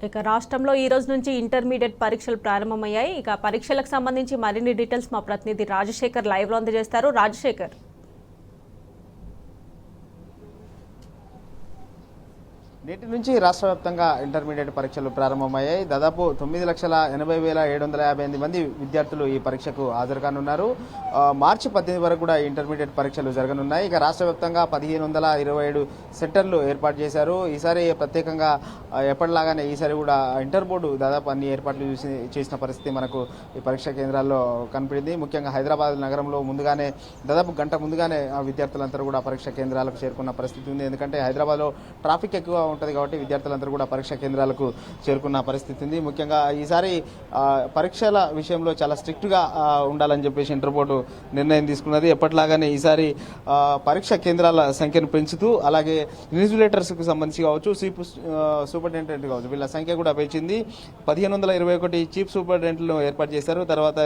ఇక రాష్ట్రంలో ఈ రోజు నుంచి ఇంటర్మీడియట్ పరీక్షలు ప్రారంభమయ్యాయి. ఇక పరీక్షలకు సంబంధించి మరిన్ని డీటెయిల్స్ మా ప్రతినిధి రాజశేఖర్ లైవ్ లో అందజేస్తారు. రాజశేఖర్, నేటి నుంచి రాష్ట్ర వ్యాప్తంగా ఇంటర్మీడియట్ పరీక్షలు ప్రారంభమయ్యాయి. దాదాపు 9,80,758 మంది విద్యార్థులు ఈ పరీక్షకు హాజరు కానున్నారు. మార్చి 18 వరకు కూడా ఇంటర్మీడియట్ పరీక్షలు జరగనున్నాయి. ఇక రాష్ట్ర వ్యాప్తంగా 1,527 సెంటర్లు ఏర్పాటు చేశారు. ఈసారి ప్రత్యేకంగా ఎప్పటిలాగానే ఈసారి కూడా ఇంటర్ బోర్డు దాదాపు అన్ని ఏర్పాట్లు చేసిన పరిస్థితి మనకు ఈ పరీక్షా కేంద్రాల్లో కనిపించింది. ముఖ్యంగా హైదరాబాద్ నగరంలో ముందుగానే దాదాపు గంట ముందుగానే విద్యార్థులందరూ కూడా పరీక్షా కేంద్రాలకు చేరుకున్న పరిస్థితి ఉంది. ఎందుకంటే హైదరాబాద్లో ట్రాఫిక్ ఎక్కువ ఉంటుంది కాబట్టి విద్యార్థులందరూ కూడా పరీక్షా కేంద్రాలకు చేరుకున్న పరిస్థితి ఉంది. ముఖ్యంగా ఈసారి పరీక్షల విషయంలో చాలా స్ట్రిక్ట్గా ఉండాలని చెప్పేసి ఇంటర్ బోర్డు నిర్ణయం తీసుకున్నది. ఎప్పటిలాగానే ఈసారి పరీక్షా కేంద్రాల సంఖ్యను పెంచుతూ అలాగే ఇన్విజిలేటర్స్కి సంబంధించి కావచ్చు, చీఫ్ సూపరింటెండెంట్ కావచ్చు, వీళ్ళ సంఖ్య కూడా పెంచింది. 1,521 చీఫ్ సూపరింటెండెంట్లు ఏర్పాటు చేశారు. తర్వాత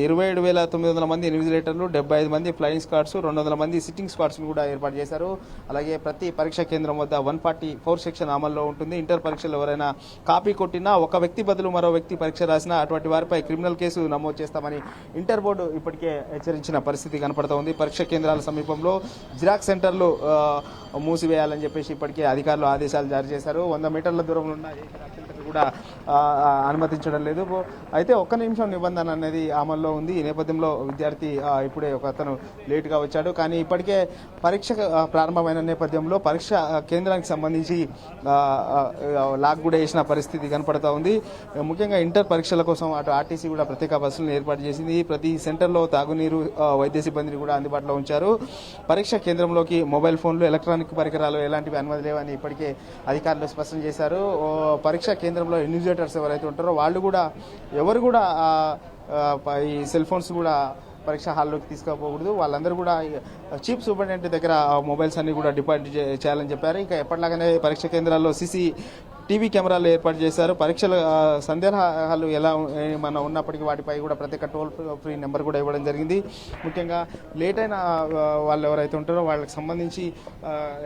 27,900 మంది ఇన్విజిలేటర్లు, 75 మంది ఫ్లయింగ్ స్క్వాడ్స్, 200 మంది సిట్టింగ్ స్క్వాడ్స్ కూడా ఏర్పాటు చేశారు. అలాగే ప్రతి పరీక్షా కేంద్రం వద్ద 144 సెక్షన్ అమల్లో ఉంటుంది. ఇంటర్ పరీక్షలు ఎవరైనా కాపీ కొట్టినా ఒక వ్యక్తి బదులు మరో వ్యక్తి పరీక్ష రాసినా అటువంటి వారిపై క్రిమినల్ కేసు నమోదు చేస్తామని ఇంటర్ బోర్డు ఇప్పటికే హెచ్చరించిన పరిస్థితి కనపడుతోంది. పరీక్షా కేంద్రాల సమీపంలో జిరాక్స్ సెంటర్లు మూసివేయాలని చెప్పేసి ఇప్పటికే అధికారులు ఆదేశాలు జారీ చేశారు. 100 మీటర్ల దూరంలో ఉన్న కూడా అనుమతించడం లేదు. అయితే ఒక్క నిమిషం నిబంధన అనేది అమల్లో ఉంది. ఈ నేపథ్యంలో విద్యార్థి ఇప్పుడే ఒక అతను లేటుగా వచ్చాడు. కానీ ఇప్పటికే పరీక్ష ప్రారంభమైన నేపథ్యంలో పరీక్ష కేంద్రానికి సంబంధించి లాక్ కూడా వేసిన పరిస్థితి కనపడతా ఉంది. ముఖ్యంగా ఇంటర్ పరీక్షల కోసం అటు ఆర్టీసీ కూడా ప్రత్యేక బస్సులను ఏర్పాటు చేసింది. ప్రతి సెంటర్లో తాగునీరు, వైద్య సిబ్బందిని కూడా అందుబాటులో ఉంచారు. పరీక్ష కేంద్రంలోకి మొబైల్ ఫోన్లు, ఎలక్ట్రానిక్ పరికరాలు ఎలాంటివి అనుమతి లేవని ఇప్పటికే అధికారులు స్పష్టం చేశారు. పరీక్ష కేంద్రంలో ఇన్విజిలేటర్స్ ఎవరైతే ఉంటారో వాళ్ళు కూడా ఎవరు కూడా ఈ సెల్ ఫోన్స్ కూడా పరీక్షా హాల్లోకి తీసుకోకూడదు. వాళ్ళందరూ కూడా చీఫ్ సూపరింటెండెంట్ దగ్గర మొబైల్స్ అన్ని కూడా డిపాజిట్ చేయాలని చెప్పారు. ఇంకా ఎప్పటిలాగానే పరీక్షా కేంద్రాల్లో టీవీ కెమెరాలు ఏర్పాటు చేశారు. పరీక్షల సందేహాలు ఎలా మన ఉన్నప్పటికీ వాటిపై కూడా ప్రత్యేక టోల్ ఫ్రీ నెంబర్ కూడా ఇవ్వడం జరిగింది. ముఖ్యంగా లేట్ అయిన వాళ్ళు ఎవరైతే ఉంటారో వాళ్ళకి సంబంధించి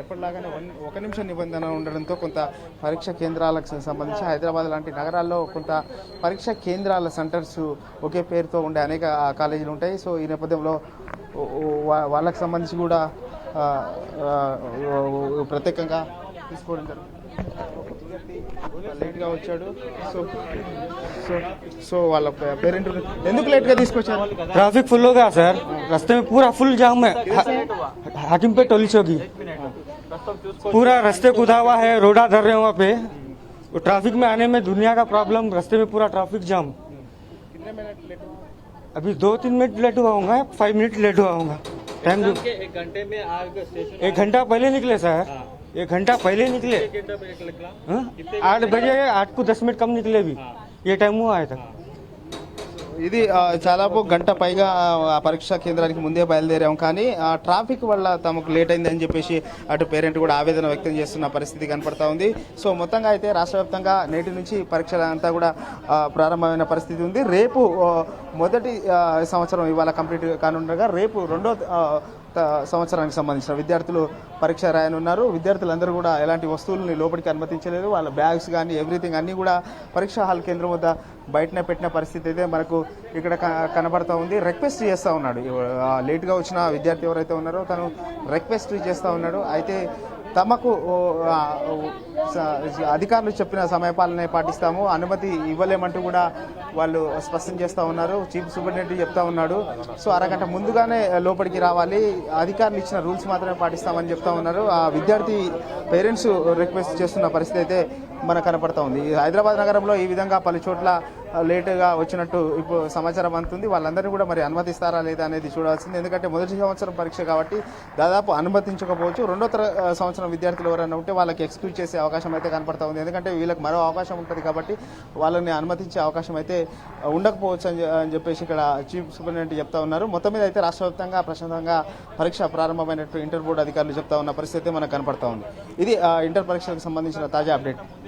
ఎప్పటిలాగానే 1 నిమిషం నిబంధన ఉండడంతో కొంత పరీక్షా కేంద్రాలకు సంబంధించి హైదరాబాద్ లాంటి నగరాల్లో కొంత పరీక్షా కేంద్రాల సెంటర్స్ ఒకే పేరుతో ఉండే అనేక కాలేజీలు ఉంటాయి. సో ఈ నేపథ్యంలో వాళ్ళకి సంబంధించి కూడా ప్రత్యేకంగా తీసుకోవడం జరుగుతుంది. లేట్గా వచ్చాడు. సో వాళ్ళ పేరెంట్ ఎందుకు లేట్గా తీసుకొచ్చారు? ट्रैफिक फुल हो गया सर, रास्ते में पूरा फुल जाम है। हाकिम पे टोली चौकी पूरा रास्ते खुदा हुआ है, रोडा धर रहे हैं वहाँ पे। ट्रैफिक में आने में दुनिया का प्रॉब्लम, रास्ते में पूरा ट्रैफिक जाम। कितने मिनट लेट हुआ? अभी 2-3 मिनट लेट हुआ होगा, 5 मिनट लेट हुआ होगा। टाइम 1 घंटे में आगे स्टेशन 1 घंटा पहले निकले सर, 1 घंटा पहले निकले। 8 बजे 8 को 10 मिनट कम निकले भी, ये टाइम हुआ है तक। ఇది చాలాపు గంట పైగా ఆ పరీక్షా కేంద్రానికి ముందే బయలుదేరాం. కానీ ఆ ట్రాఫిక్ వల్ల తమకు లేట్ అయిందని చెప్పేసి అటు పేరెంట్ కూడా ఆవేదన వ్యక్తం చేస్తున్న పరిస్థితి కనపడతా ఉంది. సో మొత్తంగా అయితే రాష్ట్ర వ్యాప్తంగా నేటి నుంచి పరీక్షలు అంతా కూడా ప్రారంభమైన పరిస్థితి ఉంది. రేపు మొదటి సంవత్సరం ఇవాళ కంప్లీట్ కానుండగా రేపు రెండో సంవత్సరానికి సంబంధించిన విద్యార్థులు పరీక్ష రాయనున్నారు. విద్యార్థులందరూ కూడా ఎలాంటి వస్తువులని లోపలికి అనుమతించలేదు. వాళ్ళ బ్యాగ్స్ కానీ ఎవ్రీథింగ్ అన్నీ కూడా పరీక్షా హాల్ కేంద్రం వద్ద బయటనే పెట్టిన పరిస్థితి అయితే మనకు ఇక్కడ కనబడతా ఉంది. రిక్వెస్ట్ చేస్తూ ఉన్నాడు, లేట్గా వచ్చిన విద్యార్థి ఎవరైతే ఉన్నారో తను రిక్వెస్ట్ చేస్తూ ఉన్నాడు. అయితే తమకు అధికారులు చెప్పిన సమయపాలనే పాటిస్తాము, అనుమతి ఇవ్వలేమంటూ కూడా వాళ్ళు స్పష్టం చేస్తూ ఉన్నారు. చీఫ్ సూపరింటెండెంట్ చెప్తా ఉన్నాడు. సో అరగంట ముందుగానే లోపలికి రావాలి, అధికారులు ఇచ్చిన రూల్స్ మాత్రమే పాటిస్తామని చెప్తా ఉన్నారు. ఆ విద్యార్థి పేరెంట్స్ రిక్వెస్ట్ చేస్తున్న పరిస్థితి అయితే మనకు కనపడతా ఉంది. హైదరాబాద్ నగరంలో ఈ విధంగా పలు చోట్ల లేటుగా వచ్చినట్టు ఇప్పుడు సమాచారం అందుతుంది. వాళ్ళందరినీ కూడా మరి అనుమతిస్తారా లేదా అనేది చూడాల్సింది. ఎందుకంటే మొదటి సంవత్సరం పరీక్ష కాబట్టి దాదాపు అనుమతించకపోవచ్చు. రెండో సంవత్సరం విద్యార్థులు ఎవరైనా ఉంటే వాళ్ళకి ఎక్స్క్యూజ్ చేసే అవకాశం అయితే కనపడతా ఉంది. ఎందుకంటే వీళ్ళకి మరో అవకాశం ఉంటుంది కాబట్టి వాళ్ళని అనుమతించే అవకాశం అయితే ఉండకపోవచ్చు అని చెప్పేసి ఇక్కడ చీఫ్ సూపరింటెండెంట్ చెప్తా ఉన్నారు. మొత్తం మీద అయితే రాష్ట్ర వ్యాప్తంగా ప్రశాంతంగా పరీక్ష ప్రారంభమైనట్టు ఇంటర్ బోర్డు అధికారులు చెప్తా ఉన్న పరిస్థితి మనకు కనపడతా ఉంది. ఇది ఇంటర్ పరీక్షలకు సంబంధించిన తాజా అప్డేట్.